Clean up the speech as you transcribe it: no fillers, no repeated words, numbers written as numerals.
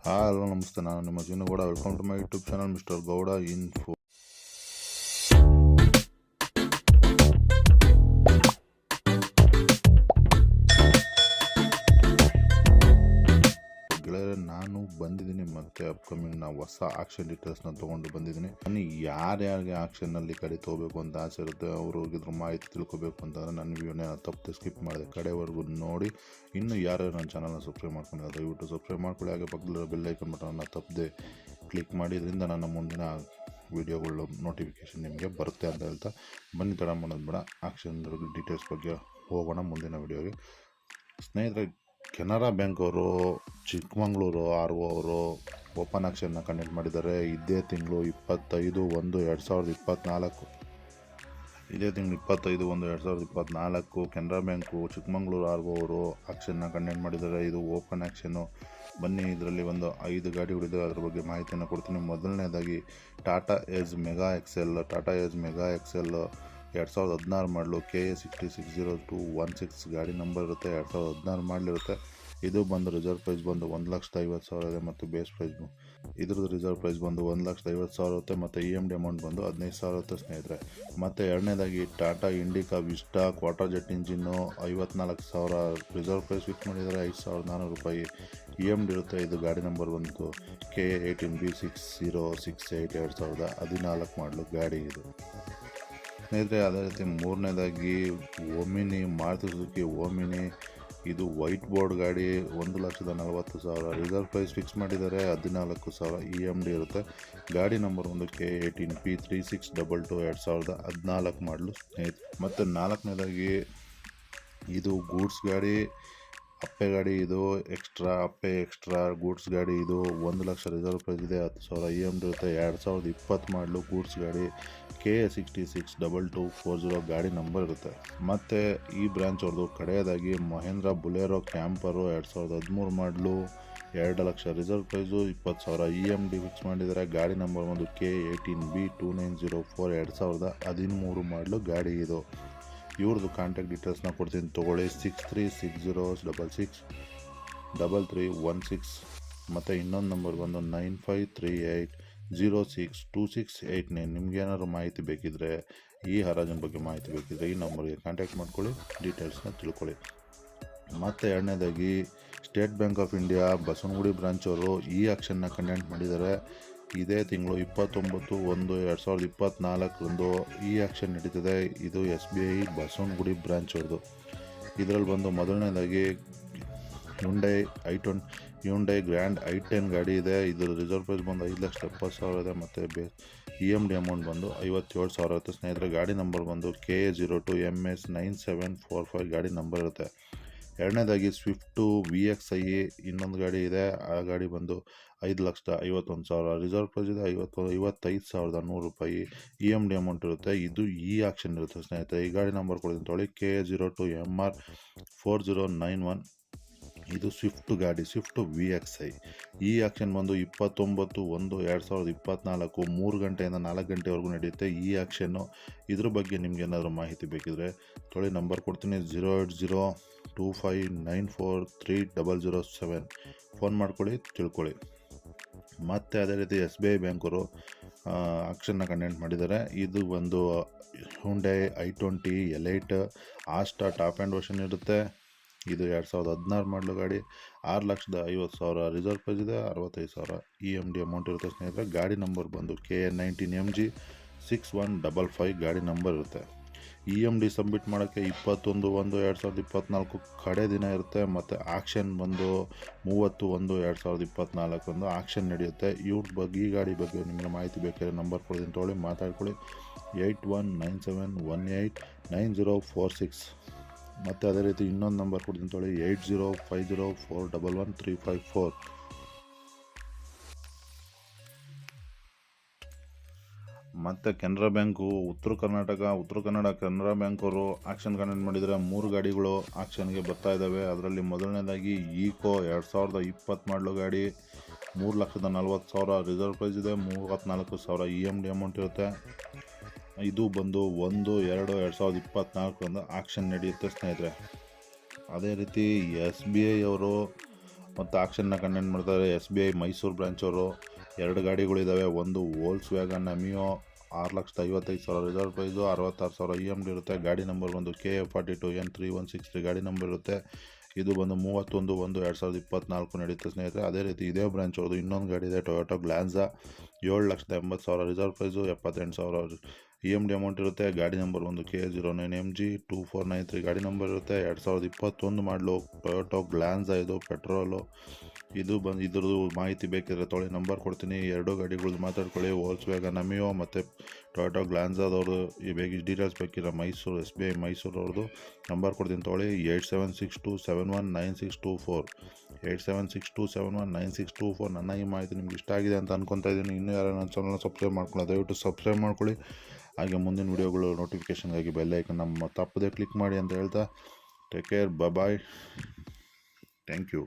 Hello ನಮಸ್ತೆ, ನಾನು ನಿಮ್ಮ Jeenagowda. Welcome to my YouTube channel mister Gowda info. ಗೆಳೆಯರೆ, ನಾನು ಬಂದಿದ್ದೀನಿ ಮತ್ತೆ ಅಪ್ಕಮಿಂಗ್ ಹೊಸ ಆಕ್ಷನ್ ಡೀಟೇಲ್ಸ್ನ ತೊಗೊಂಡು ಬಂದಿದ್ದೀನಿ. ನಾನು ಯಾರ್ಯಾರಿಗೆ ಆಕ್ಷನ್ನಲ್ಲಿ ಗಾಡಿ ತೊಗೋಬೇಕು ಅಂತ ಆಸೆ ಇರುತ್ತೆ ಅವರು ಇದ್ರ ಮಾಹಿತಿ ತಿಳ್ಕೊಬೇಕು ಅಂತಂದರೆ ನನ್ನ ವಿಡಿಯೋನ ತಪ್ಪದೆ ಸ್ಕಿಪ್ ಮಾಡಿದೆ ಕಡೆವರೆಗೂ ನೋಡಿ. ಇನ್ನು ಯಾರ್ಯಾರು ನನ್ನ ಚಾನಲ್ನ ಸಬ್ಸ್ಕ್ರೈಬ್ ಮಾಡ್ಕೊಂಡಿದ್ದಾರೆ ದಯವಿಟ್ಟು ಸಬ್ಸ್ಕ್ರೈಬ್ ಮಾಡ್ಕೊಳ್ಳಿ. ಹಾಗೆ ಪಕ್ಕದಲ್ಲಿರೋ ಬೆಲ್ ಐಕನ್ ಬಟನ್ನ ತಪ್ಪದೆ ಕ್ಲಿಕ್ ಮಾಡಿ. ಇದರಿಂದ ನನ್ನ ಮುಂದಿನ ವೀಡಿಯೋಗಳ ನೋಟಿಫಿಕೇಷನ್ ನಿಮಗೆ ಬರುತ್ತೆ ಅಂತ ಹೇಳ್ತಾ ಬನ್ನಿ, ತಡ ಮಾಡೋದು ಬೇಡ, ಆಕ್ಷನ್ ಡೀಟೇಲ್ಸ್ ಬಗ್ಗೆ ಹೋಗೋಣ ಮುಂದಿನ ವಿಡಿಯೋಗೆ. ಸ್ನೇಹಿತರೆ, ಕೆನರಾ ಬ್ಯಾಂಕ್ ಅವರು ಚಿಕ್ಕಮಗಳೂರು RO ಅವರು ಓಪನ್ ಆಕ್ಷನ್ನ ಕಂಡಕ್ಟ್ ಮಾಡಿದ್ದಾರೆ. ಇದೇ ತಿಂಗಳು 25/1/2024 ಕೆನರಾ ಬ್ಯಾಂಕು ಚಿಕ್ಕಮಗಳೂರು RO ಅವರು ಆಕ್ಷನ್ನ ಕಂಡಕ್ಟ್ ಮಾಡಿದ್ದಾರೆ. ಇದು ಓಪನ್ ಆಕ್ಷನ್ನು. ಬನ್ನಿ, ಇದರಲ್ಲಿ ಒಂದು 5 ಗಾಡಿ ಉಳಿದಿದೆ, ಅದರ ಬಗ್ಗೆ ಮಾಹಿತಿಯನ್ನು ಕೊಡ್ತೀನಿ. ಮೊದಲನೇದಾಗಿ ಟಾಟಾ ಏಜ್ ಮೆಗಾ ಎಕ್ಸೆಲ್ 2016 ಮಾಡಲು KA 660216 ಗಾಡಿ ನಂಬರ್ ಇರುತ್ತೆ. 2016 ಮಾಡಲಿರುತ್ತೆ. ಇದು ಬಂದು ರಿಸರ್ವ್ ಪ್ರೈಸ್ ಬಂದು 1,50,000 ಇದೆ ಮತ್ತು ಬೇಸ್ ಪ್ರೈಸ್ ಇದ್ರದ್ದು ರಿಸರ್ವ್ ಪ್ರೈಸ್ ಬಂದು 1,50,000 ಇರುತ್ತೆ ಮತ್ತು EMD ಅಮೌಂಟ್ ಬಂದು 15,000 ಇರುತ್ತೆ ಸ್ನೇಹಿತರೆ. ಮತ್ತು ಎರಡನೇದಾಗಿ Tata Indica Vista Quadrajet engine 54,000 reserve price fix ಮಾಡಿದ್ದಾರೆ. 5,400 ರೂಪಾಯಿ EMD ಇರುತ್ತೆ. ಇದು ಗಾಡಿ ನಂಬರ್ ಬಂದು KA 18B6068 2014 ಮಾಡಲು ಗಾಡಿ ಇದು ಸ್ನೇಹಿತರೆ. ಅದೇ ರೀತಿ ಮೂರನೇದಾಗಿ ಮಾರುತಿ ಸುಜುಕಿ ಓಮಿನಿ. ಇದು ವೈಟ್ ಬೋರ್ಡ್ ಗಾಡಿ, 1,40,000 ರಿಸರ್ವ್ ಪ್ರೈಸ್ ಫಿಕ್ಸ್ ಮಾಡಿದ್ದಾರೆ. 14,000 EMD ಇರುತ್ತೆ. ಗಾಡಿ ನಂಬರ್ ಒಂದು KA 18P3622 2014 ಮಾಡಲು ಸ್ನೇಹಿತರೆ. ಮತ್ತು ನಾಲ್ಕನೇದಾಗಿ ಇದು ಗೂಡ್ಸ್ ಗಾಡಿ, ಅಪ್ಪೆ ಗಾಡಿ. ಇದು ಎಕ್ಸ್ಟ್ರಾ ಗೂಡ್ಸ್ ಗಾಡಿ. ಇದು 1,00,000 ರಿಸರ್ವ್ ಪ್ರೈಸ್ ಇದೆ. 10,000 EMD ಇರುತ್ತೆ. 2020 ಮಾಡಲು ಗೂಡ್ಸ್ ಗಾಡಿ, KA 662240 ಗಾಡಿ ನಂಬರ್ ಇರುತ್ತೆ. ಮತ್ತು ಈ ಬ್ರ್ಯಾಂಚ್ ಅವ್ರದ್ದು ಕಡೆಯದಾಗಿ ಮಹೇಂದ್ರ ಬುಲೆರೋ ಕ್ಯಾಂಪರು 2013 ಮಾಡಲು 2,00,000 ರಿಸರ್ವ್ ಪ್ರೈಸು, 20,000 EMD ಫಿಕ್ಸ್ ಮಾಡಿದ್ದಾರೆ. ಗಾಡಿ ನಂಬರ್ ಒಂದು KA 18B2904 2013 ಮಾಡಲು ಗಾಡಿ ಇದು. ಇವ್ರದ್ದು ಕಾಂಟ್ಯಾಕ್ಟ್ ಡೀಟೇಲ್ಸ್ನ ಕೊಡ್ತೀನಿ ತೊಗೊಳ್ಳಿ. 6360663316 ಮತ್ತು ಇನ್ನೊಂದು ನಂಬರ್ ಬಂದು 9538062689. ನಿಮ್ಗೇನಾದ್ರು ಮಾಹಿತಿ ಬೇಕಿದ್ದರೆ, ಈ ಹರಾಜಿನ ಬಗ್ಗೆ ಮಾಹಿತಿ ಬೇಕಿದ್ದರೆ ಈ ನಂಬರ್ಗೆ ಕಾಂಟ್ಯಾಕ್ಟ್ ಮಾಡ್ಕೊಳ್ಳಿ, ಡೀಟೇಲ್ಸ್ನ ತಿಳ್ಕೊಳ್ಳಿ. ಮತ್ತು ಎರಡನೇದಾಗಿ state bank of India Basavanagudi branch ಅವರು ಈ ಆಕ್ಷನ್ನ ಕಂಡಕ್ಟ್ ಮಾಡಿದ್ದಾರೆ. ಇದೇ ತಿಂಗಳು 29/1/2024 ಈ ಆಕ್ಷನ್ ನಡೀತಿದೆ. ಇದು SBI ಬಸವನಗುಡಿ ಬ್ರಾಂಚ್ ಅವ್ರದ್ದು. ಇದರಲ್ಲಿ ಬಂದು ಮೊದಲನೇದಾಗಿ ಹ್ಯುಂಡೈ ಗ್ರ್ಯಾಂಡ್ i10 ಗಾಡಿ ಇದೆ. ಇದರ ರಿಸರ್ವ್ ಪ್ರೈಸ್ ಬಂದು 5,70,000 ಇದೆ ಮತ್ತು EMD ಅಮೌಂಟ್ ಬಂದು 57,000 ಇರುತ್ತೆ ಸ್ನೇಹಿತರೆ. ಗಾಡಿ ನಂಬರ್ ಬಂದು KA 02MS9745 ಗಾಡಿ ನಂಬರ್ ಇರುತ್ತೆ. ಎರಡನೇದಾಗಿ ಸ್ವಿಫ್ಟು VXI ಇನ್ನೊಂದು ಗಾಡಿ ಇದೆ. ಆ ಗಾಡಿ ಬಂದು 5,51,000 ರಿಸರ್ವ್ ಪ್ರೈಸ್ ಇದೆ. 55,100 ರೂಪಾಯಿ EMD ಅಮೌಂಟ್ ಇರುತ್ತೆ. ಇದು ಈ ಆಕ್ಷನ್ ಇರುತ್ತೆ ಸ್ನೇಹಿತರೆ. ಈ ಗಾಡಿ ನಂಬರ್ ಕೊಡ್ತೀನಿ ತೊಗೊಳ್ಳಿ, KA 02MR4091. ಇದು ಸ್ವಿಫ್ಟ್ ಗಾಡಿ, ಸ್ವಿಫ್ಟ್ VXI. ಈ ಆಕ್ಷನ್ ಬಂದು 29/1/2024 3 ಗಂಟೆಯಿಂದ 4 ಗಂಟೆವರೆಗೂ ನಡೆಯುತ್ತೆ ಈ ಆಕ್ಷನ್ನು. ಇದ್ರ ಬಗ್ಗೆ ನಿಮ್ಗೆ ಏನಾದರೂ ಮಾಹಿತಿ ಬೇಕಿದ್ರೆ ತೊಗೊಳ್ಳಿ, ನಂಬರ್ ಕೊಡ್ತೀನಿ 08025943007 ಫೋನ್ ಮಾಡ್ಕೊಳ್ಳಿ, ತಿಳ್ಕೊಳ್ಳಿ. ಮತ್ತು ಅದೇ ರೀತಿ SBI ಬ್ಯಾಂಕವರು ಆಕ್ಷನ್ನ ಕಂಡಕ್ಟ್ ಮಾಡಿದ್ದಾರೆ. ಇದು ಒಂದು Hyundai i20 Elite Asta top and version ಇರುತ್ತೆ. ಇದು 2016 ಮಾಡಲು ಗಾಡಿ, 6,50,000 ರಿಸರ್ವ್ ಪ್ರೈಸ್ ಇದೆ. 65,000 EMD ಅಮೌಂಟ್ ಇರುತ್ತೆ ಸ್ನೇಹಿತರೆ. ಗಾಡಿ ನಂಬರ್ ಬಂದು KA 19MG6155 ಗಾಡಿ ನಂಬರ್ ಇರುತ್ತೆ. EMD ಸಬ್ಮಿಟ್ ಮಾಡೋಕ್ಕೆ 21/1/2024 ಕಡೆ ದಿನ ಇರುತ್ತೆ. ಮತ್ತು ಆಕ್ಷನ್ ಬಂದು 30/1/2024 ಆಕ್ಷನ್ ನಡೆಯುತ್ತೆ. ಈ ಗಾಡಿ ಬಗ್ಗೆ ನಿಮಗೆ ಮಾಹಿತಿ ಬೇಕಾದ್ರೆ ನಂಬರ್ ಕೊಡ್ತೀನಿ ತೊಗೊಳ್ಳಿ, ಮಾತಾಡ್ಕೊಳ್ಳಿ. 8197189046. ಮತ್ತು ಅದೇ ರೀತಿ ಇನ್ನೊಂದು ನಂಬರ್ ಕೊಡ್ತೀನಿ ತೊಗೊಳ್ಳಿ, 8050411354. ಮತ್ತು ಕೆನರಾ ಬ್ಯಾಂಕು ಉತ್ತರ ಕನ್ನಡ ಕೆನರಾ ಬ್ಯಾಂಕ್ ಅವರು ಆಕ್ಷನ್ ಕಂಡಕ್ಟ್ ಮಾಡಿದರೆ 3 ಗಾಡಿಗಳು ಆಕ್ಷನ್ಗೆ ಬರ್ತಾ ಇದ್ದಾವೆ. ಅದರಲ್ಲಿ ಮೊದಲನೇದಾಗಿ ಈಕೋ 2020 ಮಾಡಲು ಗಾಡಿ, 3,40,000 ರಿಸರ್ವ್ ಪ್ರೈಸ್ ಇದೆ. 34,000 EMD ಅಮೌಂಟ್ ಇರುತ್ತೆ. ಇದು ಬಂದು 1/2/2024 ಆಕ್ಷನ್ ನಡೆಯುತ್ತೆ ಸ್ನೇಹಿತರೆ. ಅದೇ ರೀತಿ SBI ಅವರು ಮತ್ತು ಆಕ್ಷನ್ನ ಕಂಡಕ್ಟ್ ಮಾಡ್ತಾರೆ. SBI ಮೈಸೂರು ಬ್ರಾಂಚವರು 2 ಗಾಡಿಗಳಿದ್ದಾವೆ. ಒಂದು Volkswagen Ameo 6,55,000 reserve price, 66,000 EMD ಇರುತ್ತೆ. ಗಾಡಿ ನಂಬರ್ ಬಂದು KF42N3163 ಗಾಡಿ ನಂಬರ್ ಇರುತ್ತೆ. ಇದು ಬಂದು 31/1/2024 ನಡೆಯುತ್ತೆ ಸ್ನೇಹಿತರೆ. ಅದೇ ರೀತಿ ಇದೇ ಬ್ರಾಂಚ್ ಅವ್ರದ್ದು ಇನ್ನೊಂದು ಗಾಡಿ ಇದೆ, Toyota Glanza 7,80,000 reserve price, 78,000 EMD amount ಇರುತ್ತೆ. ಗಾಡಿ ನಂಬರ್ ಒಂದು KA09MG2493 ಗಾಡಿ ನಂಬರ್ ಇರುತ್ತೆ. 2021 ಮಾಡಲು ಟೊಯೋಟೋ ಗ್ಲಾನ್ಸಾ ಇದು ಪೆಟ್ರೋಲು. ಇದು ಬಂದು ಇದ್ರದ್ದು ಮಾಹಿತಿ ಬೇಕಿದ್ರೆ ತೊಗೊಳ್ಳಿ, ನಂಬರ್ ಕೊಡ್ತೀನಿ. 2 ಗಾಡಿಗಳದ್ದು ಮಾತಾಡ್ಕೊಳ್ಳಿ. ವೋಲ್ಸ್ ವ್ಯಾಗನ್ ಅಮಿಯೋ ಮತ್ತು ಟೊಯೋಟೋ ಗ್ಲಾನ್ಸಾದವ್ರದ್ದು ಈ ಡೀಟೇಲ್ಸ್ ಬೇಕಿರೋ ಮೈಸೂರು SBI ಮೈಸೂರು ಅವ್ರದ್ದು ನಂಬರ್ ಕೊಡ್ತೀನಿ ತೊಗೊಳ್ಳಿ. 8762719624 8762719624. ನನ್ನ ಈ ಮಾಹಿತಿ ನಿಮ್ಗೆ ಇಷ್ಟ ಆಗಿದೆ ಅಂತ ಅನ್ಕೊತಾ ಇದ್ದೀನಿ. ಇನ್ನೂ ಯಾರು ನನ್ನ ಚಾನಲ್ನ ಸಬ್ಸ್ಕ್ರೈಬ್ ಮಾಡ್ಕೊಳ್ಳಿ, ದಯವಿಟ್ಟು ಸಬ್ಸ್ಕ್ರೈಬ್ ಮಾಡ್ಕೊಳ್ಳಿ. ಹಾಗೆ ಮುಂದಿನ ವೀಡಿಯೋಗಳು ನೋಟಿಫಿಕೇಷನ್ಗಾಗಿ ಬೆಲ್ ಐಕನ್ ನಮ್ಮ ತಪ್ಪದೆ ಕ್ಲಿಕ್ ಮಾಡಿ ಅಂತ ಹೇಳ್ತಾ take care, bye, thank you.